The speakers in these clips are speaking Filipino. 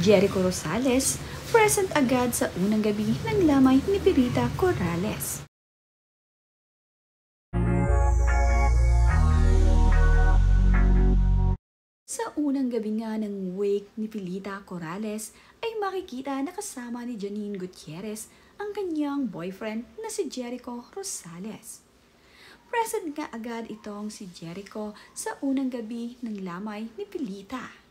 Jericho Rosales, present agad sa unang gabi ng lamay ni Pirita Corrales. Sa unang gabi nga ng wake ni Pilita Corrales ay makikita na kasama ni Janine Gutierrez ang kanyang boyfriend na si Jericho Rosales. Present nga agad itong si Jericho sa unang gabi ng lamay ni Pilita.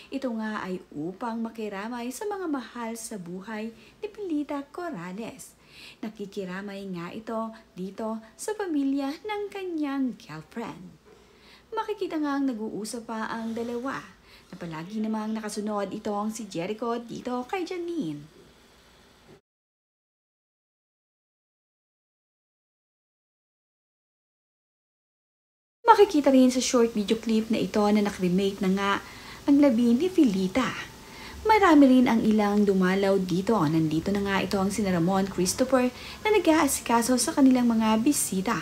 Ito nga ay upang makiramay sa mga mahal sa buhay ni Pilita Corrales. Nakikiramay nga ito dito sa pamilya ng kanyang girlfriend. Makikita ngang nag-uusap pa ang dalawa na palagi namang nakasunod itong si Jericho dito kay Janine. Makikita rin sa short video clip na ito na nakremake na nga ang labi ni Pilita. Marami rin ang ilang dumalaw dito. Nandito na nga ito ang sina Ramon Christopher na nag-aasikaso sa kanilang mga bisita.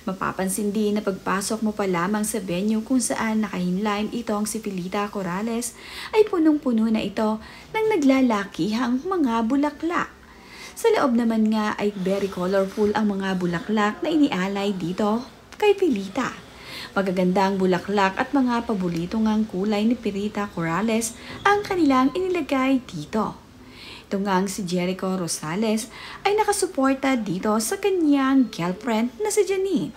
Mapapansin din na pagpasok mo pa lamang sa venue kung saan nakahinline itong si Pilita Corrales ay punong-puno na ito ng naglalakihang mga bulaklak. Sa loob naman nga ay very colorful ang mga bulaklak na inialay dito kay Pilita. Magagandang bulaklak at mga paborito ngang kulay ni Pirita Corrales ang kanilang inilagay dito. Ito ngang si Jericho Rosales ay nakasuporta dito sa kanyang girlfriend na si Janine.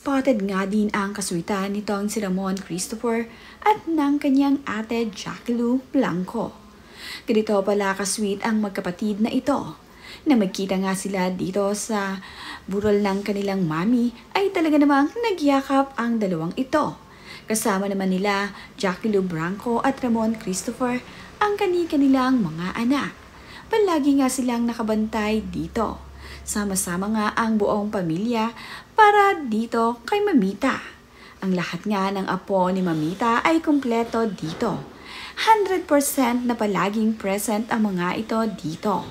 Spotted nga din ang kaswitan nitong si Ramon Christopher at ng kanyang ate Jackie Lou Blanco. Ganito pala kasweet ang magkapatid na ito. Na magkita nga sila dito sa burol ng kanilang mami ay talaga namang nagyakap ang dalawang ito. Kasama naman nila Jackie Lou Blanco at Ramon Christopher ang kanilang mga anak. Palagi nga silang nakabantay dito. Sama-sama nga ang buong pamilya para dito kay Mamita. Ang lahat nga ng apo ni Mamita ay kumpleto dito. 100% na palaging present ang mga ito dito.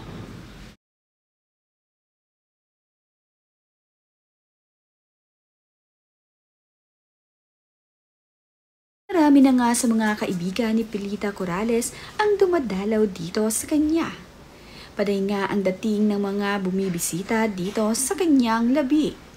Marami na nga sa mga kaibigan ni Pilita Corrales ang dumadalaw dito sa kanya. Paday nga ang dating ng mga bumibisita dito sa kanyang labi.